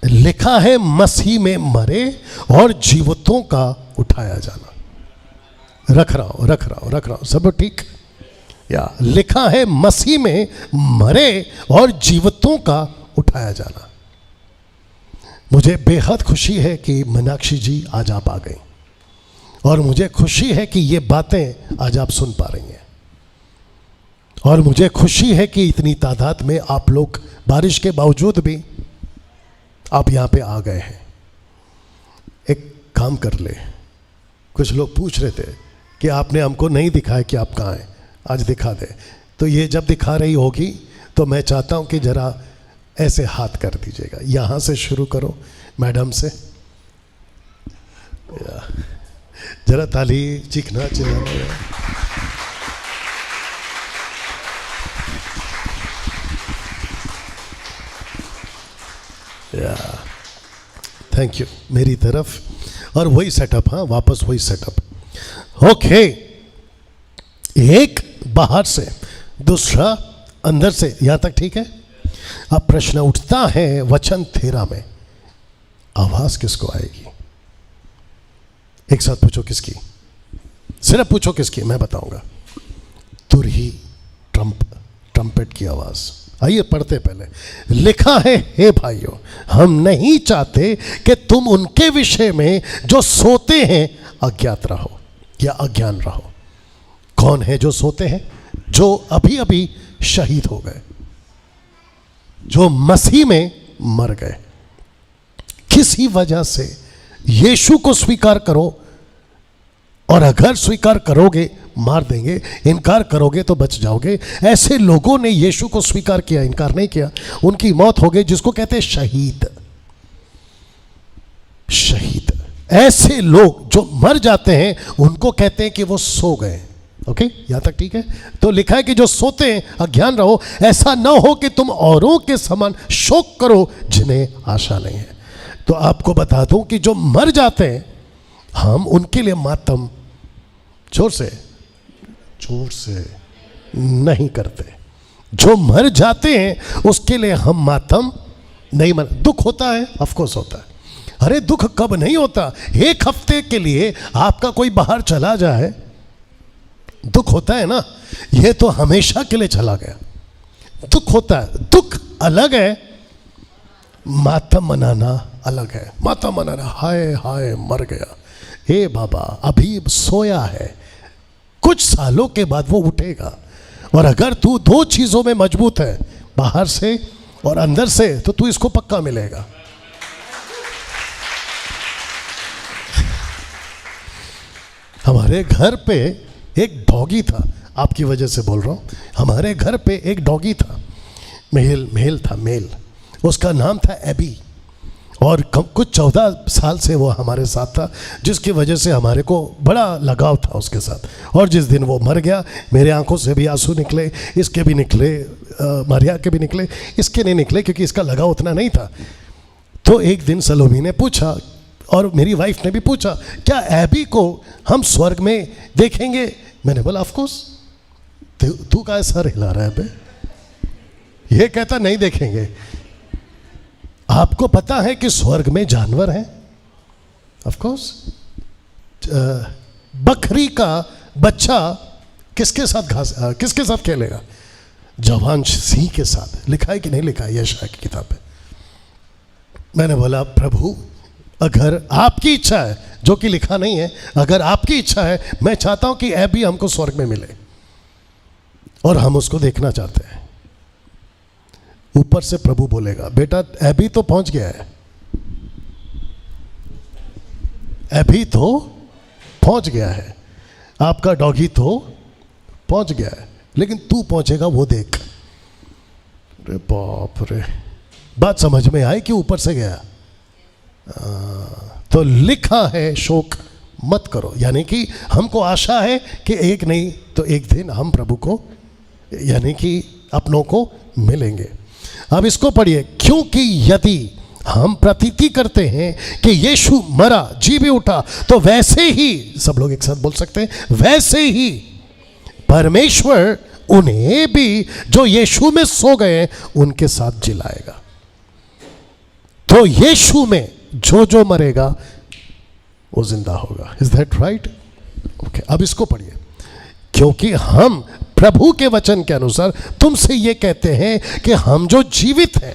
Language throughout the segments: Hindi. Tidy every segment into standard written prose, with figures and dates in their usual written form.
लिखा है मसीह में मरे और जीवितों का उठाया जाना। रख रहा हूं सब ठीक। या लिखा है मसीह में मरे और जीवितों का उठाया जाना। मुझे बेहद खुशी है कि मीनाक्षी जी आज आप आ गई, और मुझे खुशी है कि ये बातें आज आप सुन पा रही हैं, और मुझे खुशी है कि इतनी तादाद में आप लोग बारिश के बावजूद भी आप यहाँ पे आ गए हैं। एक काम कर ले, कुछ लोग पूछ रहे थे कि आपने हमको नहीं दिखाया कि आप कहाँ हैं, आज दिखा दे। तो ये जब दिखा रही होगी तो मैं चाहता हूँ कि ज़रा ऐसे हाथ कर दीजिएगा। यहाँ से शुरू करो मैडम से, ज़रा ताली चीखना चिल्लाना। थैंक यू मेरी तरफ। और वही सेटअप, हाँ वापस वही सेटअप। ओके, एक बाहर से, दूसरा अंदर से, यहां तक ठीक है। अब प्रश्न उठता है वचन 13 में, आवाज किसको आएगी? एक साथ पूछो किसकी, सिर्फ पूछो किसकी, मैं बताऊंगा। तुरही, ट्रम्पेट की आवाज। आइए पढ़ते पहले। लिखा है, हे भाइयों, हम नहीं चाहते कि तुम उनके विषय में जो सोते हैं अज्ञात रहो या अज्ञान रहो। कौन है जो सोते हैं? जो अभी अभी शहीद हो गए, जो मसीह में मर गए। किसी वजह से यीशु को स्वीकार करो, और अगर स्वीकार करोगे मार देंगे, इनकार करोगे तो बच जाओगे। ऐसे लोगों ने यीशु को स्वीकार किया, इनकार नहीं किया, उनकी मौत हो गई, जिसको कहते हैं शहीद। शहीद ऐसे लोग जो मर जाते हैं उनको कहते हैं कि वो सो गए। ओके, यहां तक ठीक है। तो लिखा है कि जो सोते हैं अज्ञान रहो, ऐसा ना हो कि तुम औरों के समान शोक करो जिन्हें आशा नहीं है। तो आपको बता दूं कि जो मर जाते हैं हम उनके लिए मातम जोर से नहीं करते। जो मर जाते हैं उसके लिए हम मातम नहीं मन। दुख होता है, ऑफ कोर्स होता है। अरे दुख कब नहीं होता? एक हफ्ते के लिए आपका कोई बाहर चला जाए, दुख होता है ना। ये तो हमेशा के लिए चला गया, दुख होता है। दुख अलग है, मातम मनाना अलग है। मातम मनाना, हाय हाय मर गया, हे बाबा अभी सोया है, कुछ सालों के बाद वो उठेगा। और अगर तू दो चीजों में मजबूत है, बाहर से और अंदर से, तो तू इसको पक्का मिलेगा। हमारे घर पे एक डॉगी था, आपकी वजह से बोल रहा हूं। हमारे घर पे एक डॉगी था, मेल। उसका नाम था एबी, और कुछ 14 साल से वो हमारे साथ था, जिसकी वजह से हमारे को बड़ा लगाव था उसके साथ। और जिस दिन वो मर गया, मेरे आंखों से भी आंसू निकले, इसके भी निकले, मारिया के भी निकले, इसके नहीं निकले क्योंकि इसका लगाव उतना नहीं था। तो एक दिन सलोमी ने पूछा, और मेरी वाइफ ने भी पूछा, क्या एबी को हम स्वर्ग में देखेंगे? मैंने बोला ऑफ कोर्स। तू का सर हिला रहा है बे? ये कहता नहीं देखेंगे। आपको पता है कि स्वर्ग में जानवर हैं? Of course. बकरी का बच्चा किसके साथ खेलेगा? जवान सिंह के साथ। लिखा है कि नहीं लिखा है यशायाह की किताब में? मैंने बोला प्रभु अगर आपकी इच्छा है, जो कि लिखा नहीं है, अगर आपकी इच्छा है, मैं चाहता हूं कि एबी हमको स्वर्ग में मिले, और हम उसको देखना चाहते हैं। ऊपर से प्रभु बोलेगा, बेटा एबी तो पहुंच गया है, एबी तो पहुंच गया है, आपका डॉगी तो पहुंच गया है, लेकिन तू पहुंचेगा वो देख। अरे बाप रे, बात समझ में आई कि ऊपर से गया? तो लिखा है शोक मत करो, यानी कि हमको आशा है कि एक नहीं तो एक दिन हम प्रभु को, यानी कि अपनों को मिलेंगे। अब इसको पढ़िए, क्योंकि यदि हम प्रतीति करते हैं कि यीशु मरा जी भी उठा, तो वैसे ही, सब लोग एक साथ बोल सकते हैं, वैसे ही परमेश्वर उन्हें भी जो यीशु में सो गए उनके साथ जिलाएगा। तो यीशु में जो जो मरेगा वो जिंदा होगा। Is that right? ओके, अब इसको पढ़िए। क्योंकि हम प्रभु के वचन के अनुसार तुमसे ये कहते हैं कि हम जो जीवित हैं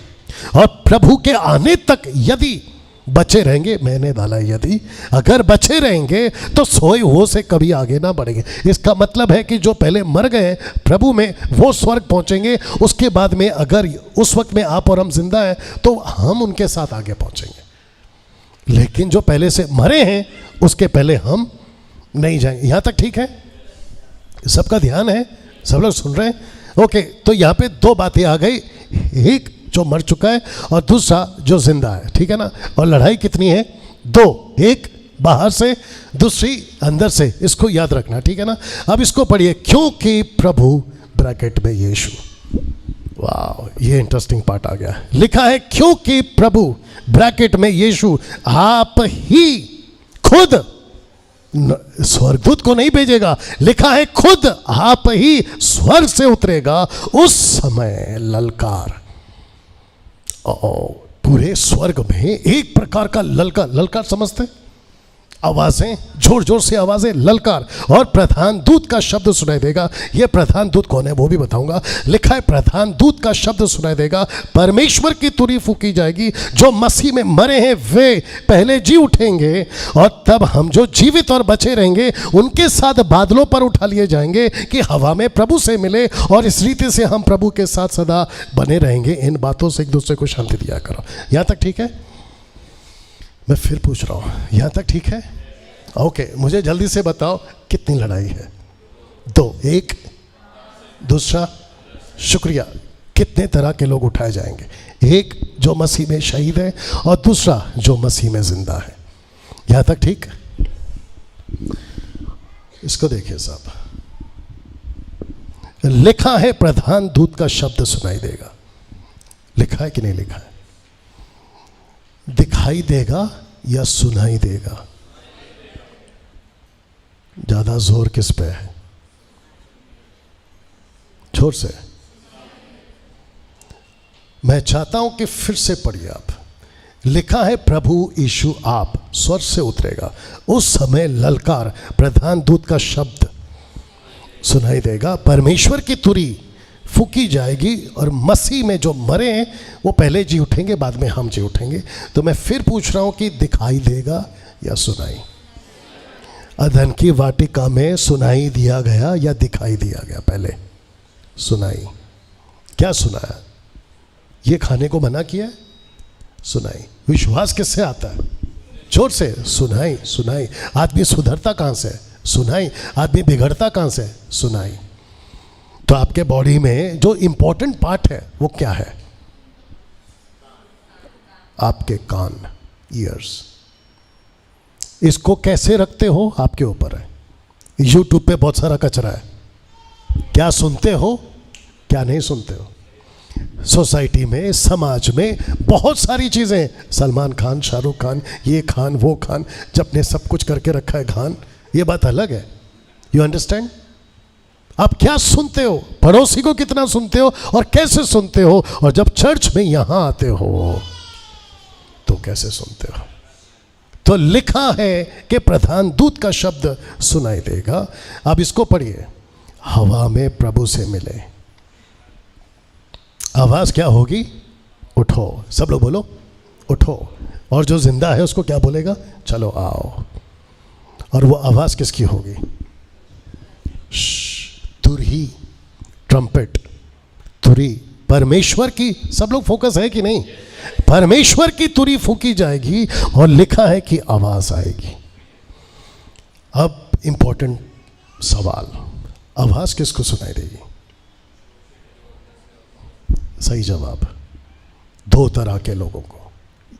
और प्रभु के आने तक यदि बचे रहेंगे, मैंने डाला यदि, अगर बचे रहेंगे तो सोए हुओं से कभी आगे ना बढ़ेंगे। इसका मतलब है कि जो पहले मर गए प्रभु में वो स्वर्ग पहुंचेंगे, उसके बाद में अगर उस वक्त में आप और हम जिंदा हैं तो हम उनके साथ आगे पहुंचेंगे। लेकिन जो पहले से मरे हैं उसके पहले हम नहीं जाएंगे। यहां तक ठीक है? सबका ध्यान है? सब लोग सुन रहे हैं? ओके, तो यहां पे दो बातें आ गई, एक जो मर चुका है और दूसरा जो जिंदा है, ठीक है ना? और लड़ाई कितनी है? दो, एक बाहर से, दूसरी अंदर से। इसको याद रखना, ठीक है ना? अब इसको पढ़िए। क्योंकि प्रभु ब्रैकेट में यीशु, वाह, ये इंटरेस्टिंग पार्ट आ गया। लिखा है क्योंकि प्रभु ब्रैकेट में यीशु आप ही खुद, स्वर्गदूत को नहीं भेजेगा, लिखा है खुद आप ही स्वर्ग से उतरेगा उस समय ललकार। पूरे स्वर्ग में एक प्रकार का ललकार समझते, आवाजें, जोर जोर से आवाजें, ललकार, और प्रधान दूत का शब्द सुनाई देगा। यह प्रधान दूत कौन है वो भी बताऊंगा। लिखा है प्रधान दूत का शब्द सुनाई देगा, परमेश्वर की तुरी फूकी जाएगी, जो मसीह में मरे हैं वे पहले जी उठेंगे, और तब हम जो जीवित और बचे रहेंगे उनके साथ बादलों पर उठा लिए जाएंगे कि हवा में प्रभु से मिले, और इस रीति से हम प्रभु के साथ सदा बने रहेंगे। इन बातों से एक दूसरे को शांति दिया करो। यहां तक ठीक है? मैं फिर पूछ रहा हूं, यहां तक ठीक है? ओके, मुझे जल्दी से बताओ कितनी लड़ाई है? दो, एक, दूसरा, शुक्रिया, कितने तरह के लोग उठाए जाएंगे? एक जो मसीह में शहीद है और दूसरा जो मसीह में जिंदा है। यहां तक ठीक? इसको देखिए साहब, लिखा है प्रधान दूत का शब्द सुनाई देगा। लिखा है कि नहीं लिखा है? दिखाई देगा या सुनाई देगा? ज्यादा जोर किस पे है? जोर से। मैं चाहता हूं कि फिर से पढ़िए आप। लिखा है प्रभु यीशु आप स्वर्ग से उतरेगा उस समय ललकार, प्रधान दूत का शब्द सुनाई देगा, परमेश्वर की तुरी फूकी जाएगी, और मसीह में जो मरे हैं वो पहले जी उठेंगे, बाद में हम जी उठेंगे। तो मैं फिर पूछ रहा हूं कि दिखाई देगा या सुनाई? अदन की वाटिका में सुनाई दिया गया या दिखाई दिया गया? पहले सुनाई। क्या सुनाया? ये खाने को मना किया है? सुनाई। विश्वास किससे आता है? जोर से, सुनाई। सुनाई। आदमी सुधरता कहां से? सुनाई। आदमी बिगड़ता कहां से? सुनाई। तो आपके बॉडी में जो इंपॉर्टेंट पार्ट है वो क्या है? आपके कान, ईयर्स। इसको कैसे रखते हो आपके ऊपर है। यूट्यूब पे बहुत सारा कचरा है, क्या सुनते हो क्या नहीं सुनते हो। सोसाइटी में, समाज में बहुत सारी चीजें, सलमान खान, शाहरुख खान, ये खान वो खान, जब ने सब कुछ करके रखा है खान, ये बात अलग है। You understand? आप क्या सुनते हो, पड़ोसी को कितना सुनते हो और कैसे सुनते हो, और जब चर्च में यहां आते हो तो कैसे सुनते हो। तो लिखा है कि प्रधान दूत का शब्द सुनाई देगा। अब इसको पढ़िए, हवा में प्रभु से मिले। आवाज क्या होगी? उठो। सब लोग बोलो उठो। और जो जिंदा है उसको क्या बोलेगा? चलो आओ। और वो आवाज किसकी होगी? तुरही, ट्रम्पेट, तुरी, परमेश्वर की। सब लोग फोकस है कि नहीं? परमेश्वर की तुरी फूकी जाएगी और लिखा है कि आवाज आएगी। अब इंपॉर्टेंट सवाल, आवाज किसको सुनाई देगी? सही जवाब, दो तरह के लोगों को।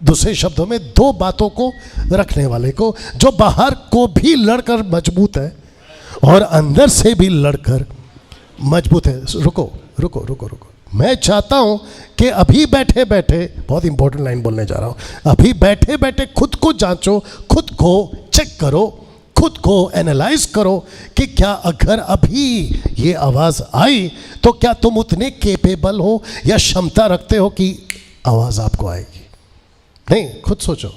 दूसरे शब्दों में, दो बातों को रखने वाले को, जो बाहर को भी लड़कर मजबूत है और अंदर से भी लड़कर मजबूत है। रुको रुको रुको रुको, मैं चाहता हूं कि अभी बैठे बैठे, बहुत इंपॉर्टेंट लाइन बोलने जा रहा हूं, अभी बैठे बैठे खुद को जांचो, खुद को चेक करो, खुद को एनालाइज करो कि क्या अगर अभी ये आवाज आई तो क्या तुम उतने केपेबल हो या क्षमता रखते हो कि आवाज आपको आएगी। नहीं, खुद सोचो,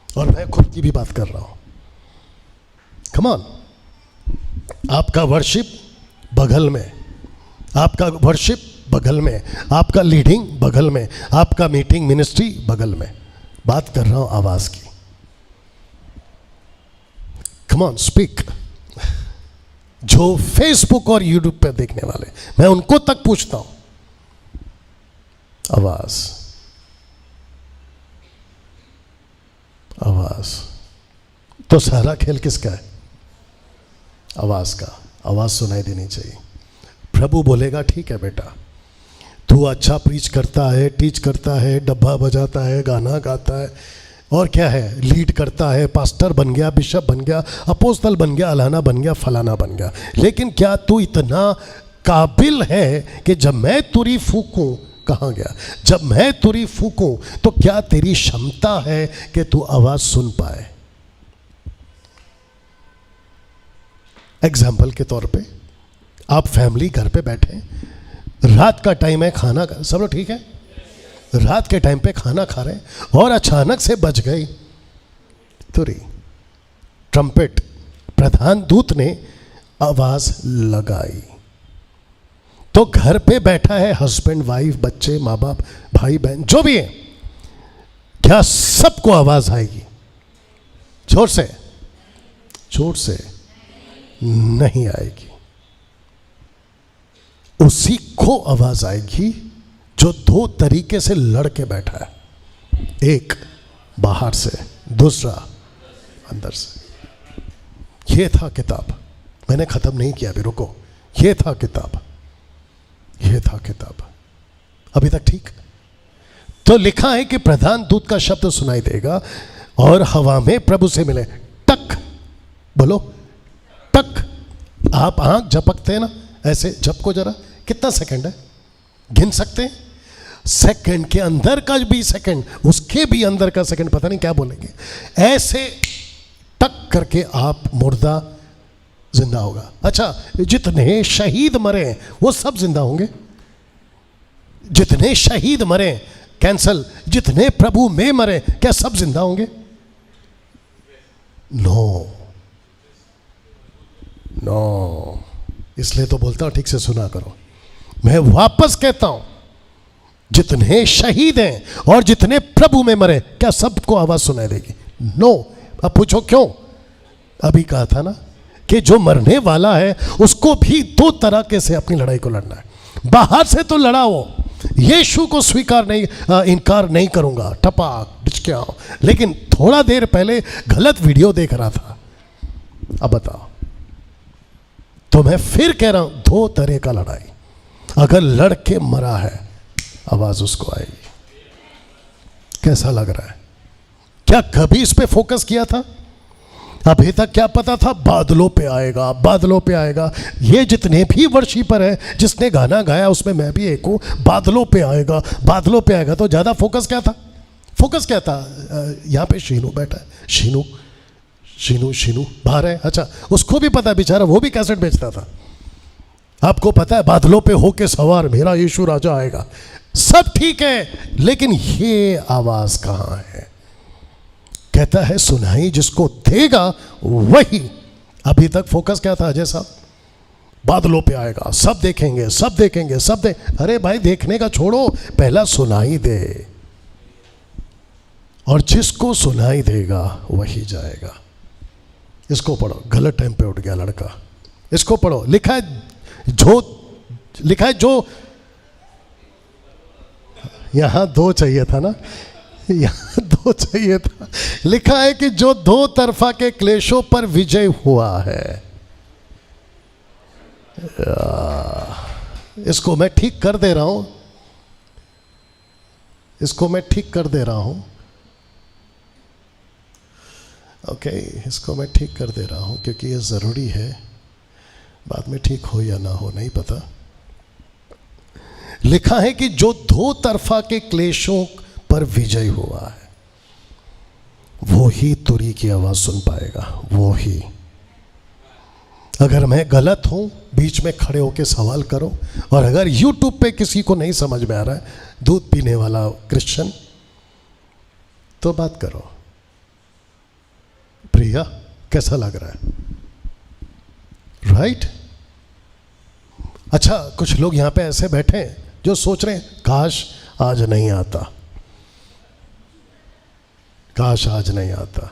और मैं खुद की भी बात कर रहा हूं। कम ऑन, आपका वर्शिप बगल में, आपका वर्शिप बगल में, आपका लीडिंग बगल में, आपका मीटिंग मिनिस्ट्री बगल में। बात कर रहा हूं आवाज की। Come on, speak. जो फेसबुक और यूट्यूब पे देखने वाले, मैं उनको तक पूछता हूं, आवाज, आवाज। तो सारा खेल किसका है? आवाज का। आवाज सुनाई देनी चाहिए। प्रभु बोलेगा ठीक है बेटा, तू अच्छा प्रीच करता है, टीच करता है, डब्बा बजाता है, गाना गाता है, और क्या है, लीड करता है, पास्टर बन गया, बिशप बन गया, अपोस्तल बन गया, अलाना बन गया, फलाना बन गया, लेकिन क्या तू इतना काबिल है कि जब मैं तुरी फूकूं, कहाँ गया, जब मैं तुरी फूकूं तो क्या तेरी क्षमता है कि तू आवाज सुन पाए? एग्जाम्पल के तौर पे, आप फैमिली घर पे बैठे, रात का टाइम है, खाना, सब लोग ठीक है, रात के टाइम पे खाना खा रहे हैं और अचानक से बज गई तुरी, ट्रम्पेट। प्रधान दूत ने आवाज लगाई तो घर पे बैठा है हस्बैंड, वाइफ, बच्चे, माँ बाप, भाई बहन, जो भी है, क्या सबको आवाज आएगी? जोर से, जोर से नहीं आएगी। उसी को आवाज आएगी जो दो तरीके से लड़के बैठा है, एक बाहर से, दूसरा अंदर से। ये था किताब, मैंने खत्म नहीं किया अभी, रुको। ये था किताब, ये था किताब, अभी तक ठीक? तो लिखा है कि प्रधान दूत का शब्द सुनाई देगा और हवा में प्रभु से मिले। टक, बोलो टक। आप आंख झपकते हैं ना, ऐसे झपको जरा। कितना सेकंड है, गिन सकते हैं? सेकंड के अंदर का भी सेकंड, उसके भी अंदर का सेकंड, पता नहीं क्या बोलेंगे। ऐसे टक करके आप मुर्दा जिंदा होगा। अच्छा, जितने शहीद मरे वो सब जिंदा होंगे? जितने शहीद मरे, कैंसल, जितने प्रभु में मरे, क्या सब जिंदा होंगे? No, no. इसलिए तो बोलता हूं ठीक से सुना करो। मैं वापस कहता हूं, जितने शहीद हैं और जितने प्रभु में मरे, क्या सबको आवाज सुनाई देगी? नो। अब पूछो क्यों? अभी कहा था ना कि जो मरने वाला है उसको भी दो तरीके से अपनी लड़ाई को लड़ना है। बाहर से तो लड़ाओ, यीशु को स्वीकार नहीं, इनकार नहीं करूंगा, टपाक डिचकियाओ, लेकिन थोड़ा देर पहले गलत वीडियो देख रहा था, अब बताओ। तो मैं फिर कह रहा हूं, दो तरह का लड़ाई। अगर लड़के मरा है, आवाज उसको आएगी। कैसा लग रहा है? क्या कभी इस पे फोकस किया था? अभी तक क्या पता था बादलों पे आएगा, बादलों पे आएगा। ये जितने भी वर्शिपर है, जिसने गाना गाया उसमें मैं भी एक हूँ, बादलों पे आएगा, बादलों पे आएगा। तो ज़्यादा फोकस क्या था? फोकस क्या था? यहाँ पे शीनू बैठा है, शीनू शीनू शीनू बाहर है। अच्छा, उसको भी पता है बेचारा, वो भी कैसेट बेचता था। आपको पता है बादलों पे होके सवार मेरा यीशु राजा आएगा, सब ठीक है, लेकिन ये आवाज कहाँ है? कहता है सुनाई जिसको देगा वही। अभी तक फोकस क्या था अजय साहब? बादलों पे आएगा, सब देखेंगे, सब देखेंगे, सब दे। अरे भाई, देखने का छोड़ो, पहला सुनाई दे, और जिसको सुनाई देगा वही जाएगा। इसको पढ़ो, गलत टाइम पे उठ गया लड़का। इसको पढ़ो, लिखा है जो यहां दो चाहिए था ना, यहां दो चाहिए था। लिखा है कि जो दो तरफा के क्लेशों पर विजय हुआ है। इसको मैं ठीक कर दे रहा हूं, इसको मैं ठीक कर दे रहा हूं। ओके, इसको मैं ठीक कर दे रहा हूं क्योंकि ये ज़रूरी है। बाद में ठीक हो या ना हो नहीं पता। लिखा है कि जो दो तरफा के क्लेशों पर विजय हुआ है वो ही तुरी की आवाज सुन पाएगा, वो ही। अगर मैं गलत हूं, बीच में खड़े होकर सवाल करो। और अगर यूट्यूब पे किसी को नहीं समझ में आ रहा है, दूध पीने वाला क्रिश्चियन, तो बात करो, प्रिया कैसा लग रहा है, राइट? अच्छा, कुछ लोग यहां पे ऐसे बैठे हैं जो सोच रहे हैं काश आज नहीं आता, काश आज नहीं आता।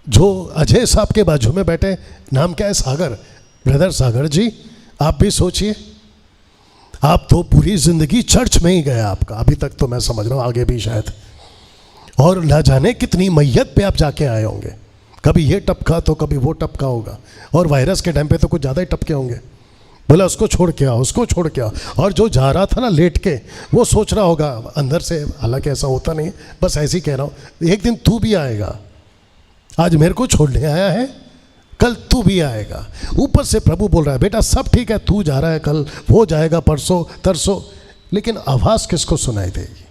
जो अजय साहब के बाजू में बैठे, नाम क्या है, सागर, ब्रदर सागर जी, आप भी सोचिए, आप तो पूरी जिंदगी चर्च में ही गए आपका, अभी तक तो मैं समझ रहा हूं आगे भी शायद, और ना जाने कितनी मैयत पे आप जाके आए होंगे, कभी ये टपका तो कभी वो टपका होगा, और वायरस के टाइम पे तो कुछ ज़्यादा ही टपके होंगे, बोला उसको छोड़ के आओ, उसको छोड़ के आओ, और जो जा रहा था ना लेट के, वो सोच रहा होगा अंदर से, हालांकि ऐसा होता नहीं, बस ऐसे ही कह रहा हूँ, एक दिन तू भी आएगा, आज मेरे को छोड़ने आया है, कल तू भी आएगा। ऊपर से प्रभु बोल रहा है बेटा सब ठीक है, तू जा रहा है, कल वो जाएगा, परसों तरसों, लेकिन आवाज किसको सुनाई देगी?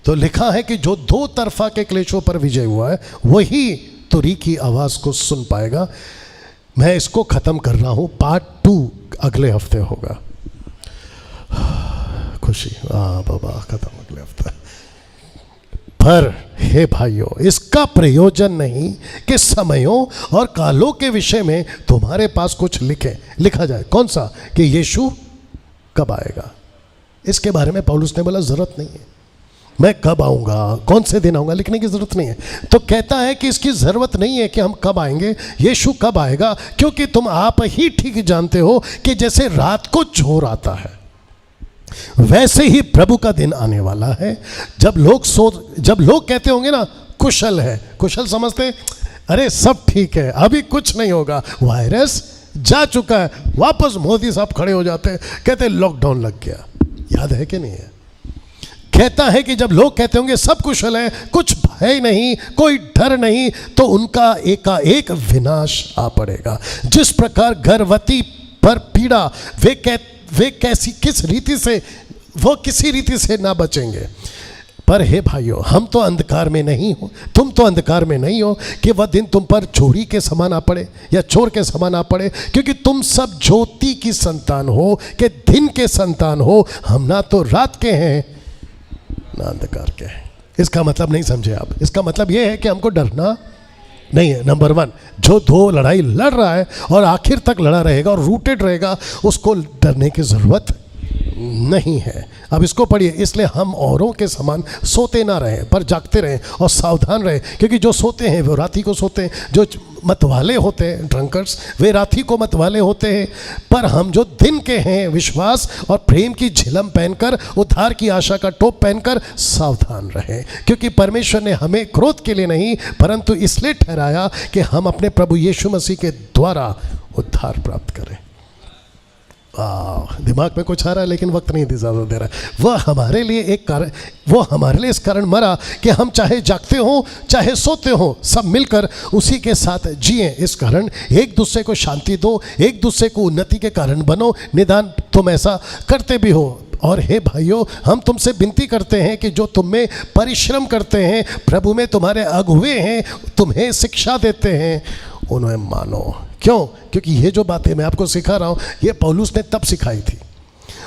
तो लिखा है कि जो दो तरफा के क्लेशों पर विजय हुआ है वही तुरी की आवाज को सुन पाएगा। मैं इसको खत्म कर रहा हूं, पार्ट 2 अगले हफ्ते होगा। खुशी, बाबा खत्म अगले हफ्ते। पर हे भाइयों, इसका प्रयोजन नहीं कि समयों और कालों के विषय में तुम्हारे पास कुछ लिखा जाए। कौन सा? कि यीशु कब आएगा, इसके बारे में पौलुस ने बोला जरूरत नहीं है, मैं कब आऊँगा, कौन से दिन आऊँगा, लिखने की ज़रूरत नहीं है। तो कहता है कि इसकी ज़रूरत नहीं है कि हम कब आएंगे, यीशु कब आएगा, क्योंकि तुम आप ही ठीक जानते हो कि जैसे रात को चोर आता है वैसे ही प्रभु का दिन आने वाला है। जब लोग कहते होंगे ना कुशल है, कुशल समझते, अरे सब ठीक है, अभी कुछ नहीं होगा, वायरस जा चुका है, वापस मोदी साहब खड़े हो जाते हैं, कहते लॉकडाउन लग गया। याद है कि नहीं है? कहता है कि जब लोग कहते होंगे सब कुशल है, कुछ भय नहीं, कोई डर नहीं, तो उनका एकाएक विनाश आ पड़ेगा। जिस प्रकार गर्भवती पर पीड़ा, वे किस रीति से, वो किसी रीति से ना बचेंगे। पर हे भाइयों, हम तो अंधकार में नहीं हो, तुम तो अंधकार में नहीं हो कि वह दिन तुम पर चोरी के समान आ पड़े या चोर के समान आ पड़े, क्योंकि तुम सब ज्योति की संतान हो कि दिन के संतान हो। हम ना तो रात के हैं ना अंधकार के हैं। इसका मतलब नहीं समझे आप, इसका मतलब यह है कि हमको डरना नहीं है। नंबर 1, जो दो लड़ाई लड़ रहा है और आखिर तक लड़ा रहेगा और रूटेड रहेगा, उसको डरने की जरूरत नहीं है। अब इसको पढ़िए, इसलिए हम औरों के समान सोते ना रहें पर जागते रहें और सावधान रहें, क्योंकि जो सोते हैं वो रात ही को सोते हैं, जो मतवाले होते हैं ड्रंकर्स, वे रात ही को मतवाले होते हैं। पर हम जो दिन के हैं, विश्वास और प्रेम की झिलम पहनकर, उद्धार की आशा का टोप पहनकर सावधान रहें, क्योंकि परमेश्वर ने हमें क्रोध के लिए नहीं परंतु इसलिए ठहराया कि हम अपने प्रभु यीशु मसीह के द्वारा उद्धार प्राप्त करें। दिमाग में कुछ आ रहा है लेकिन वक्त नहीं इजाज़त दे रहा है। वह हमारे लिए इस कारण मरा कि हम चाहे जागते हों चाहे सोते हों, सब मिलकर उसी के साथ जिए। इस कारण एक दूसरे को शांति दो, एक दूसरे को उन्नति के कारण बनो, निदान तुम ऐसा करते भी हो। और हे भाइयों, हम तुमसे विनती करते हैं कि जो तुम में परिश्रम करते हैं, प्रभु में तुम्हारे अगुवे हैं, तुम्हें शिक्षा देते हैं, उन्हें मानो। क्यों? क्योंकि ये जो बातें मैं आपको सिखा रहा हूँ, ये पौलुस ने तब सिखाई थी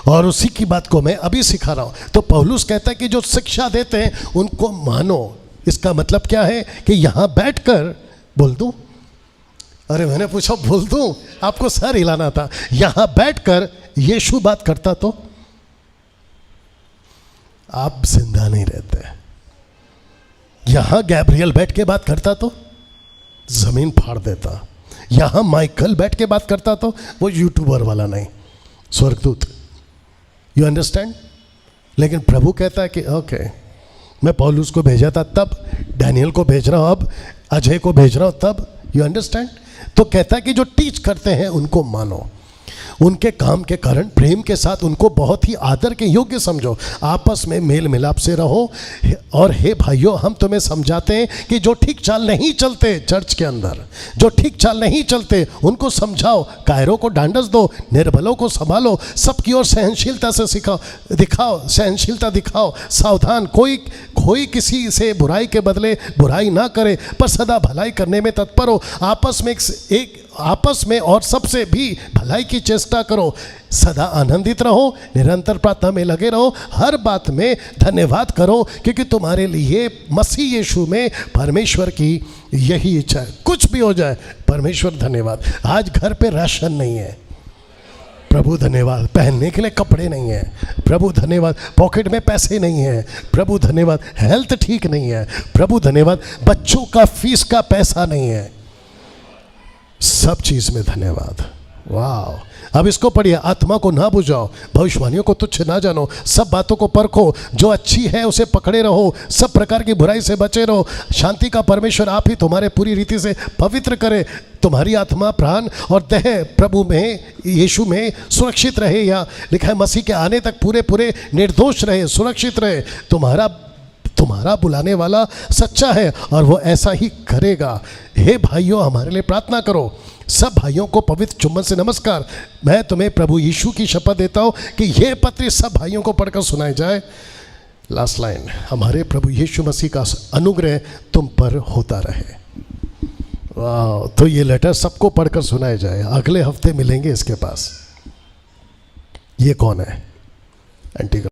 और उसी की बात को मैं अभी सिखा रहा हूँ। तो पौलुस कहता है कि जो शिक्षा देते हैं उनको मानो। इसका मतलब क्या है कि यहाँ बैठकर बोल दूँ, अरे मैंने पूछा बोल दूँ, आपको सर हिलाना था। यहाँ बैठकर यीशु बात करता तो आप जिंदा नहीं रहते। यहाँ गैब्रियल बैठ के बात करता तो जमीन फाड़ देता। यहाँ माइकल बैठ के बात करता तो वो यूट्यूबर वाला नहीं, स्वर्गदूत। You understand? लेकिन प्रभु कहता है कि ओके, मैं पौलुस को भेजा था तब, डैनियल को भेज रहा हूँ अब, अजय को भेज रहा हूँ तब। You understand? तो कहता है कि जो टीच करते हैं उनको मानो, उनके काम के कारण प्रेम के साथ उनको बहुत ही आदर के योग्य समझो, आपस में मेल मिलाप से रहो। और हे भाइयों, हम तुम्हें समझाते हैं कि जो ठीक चाल नहीं चलते चर्च के अंदर, जो ठीक चाल नहीं चलते उनको समझाओ, कायरों को ढांढस दो, निर्बलों को संभालो, सबकी ओर सहनशीलता से दिखाओ, सहनशीलता दिखाओ। सावधान, कोई किसी से बुराई के बदले बुराई ना करे, पर सदा भलाई करने में तत्पर हो। आपस में एक आपस में और सबसे भी भलाई की चेष्टा करो, सदा आनंदित रहो, निरंतर प्रार्थना में लगे रहो, हर बात में धन्यवाद करो, क्योंकि तुम्हारे लिए मसीह यीशु में परमेश्वर की यही इच्छा है। कुछ भी हो जाए, परमेश्वर धन्यवाद। आज घर पे राशन नहीं है, प्रभु धन्यवाद। पहनने के लिए कपड़े नहीं है, प्रभु धन्यवाद। पॉकेट में पैसे नहीं है, प्रभु धन्यवाद। हेल्थ ठीक नहीं है, प्रभु धन्यवाद। बच्चों का फीस का पैसा नहीं है, सब चीज में धन्यवाद। वाह। अब इसको पढ़िए, आत्मा को ना बुझाओ, भविष्यवाणियों को तुच्छ ना जानो, सब बातों को परखो, जो अच्छी है उसे पकड़े रहो, सब प्रकार की बुराई से बचे रहो। शांति का परमेश्वर आप ही तुम्हारे पूरी रीति से पवित्र करे, तुम्हारी आत्मा, प्राण और देह प्रभु में, यीशु में सुरक्षित रहे। या लिखा है मसीह के आने तक पूरे पूरे निर्दोष रहे, सुरक्षित रहे। तुम्हारा बुलाने वाला सच्चा है और वो ऐसा ही करेगा। हे भाइयों, हमारे लिए प्रार्थना करो। सब भाइयों को पवित्र चुम्बन से नमस्कार। मैं तुम्हें प्रभु यीशु की शपथ देता हूँ कि यह पत्र सब भाइयों को पढ़कर सुनाई जाए। लास्ट लाइन, हमारे प्रभु यीशु मसीह का अनुग्रह तुम पर होता रहे। वाह। तो ये लेटर सबको पढ़कर सुनाया जाए। अगले हफ्ते मिलेंगे इसके पास। ये कौन है? आंटी का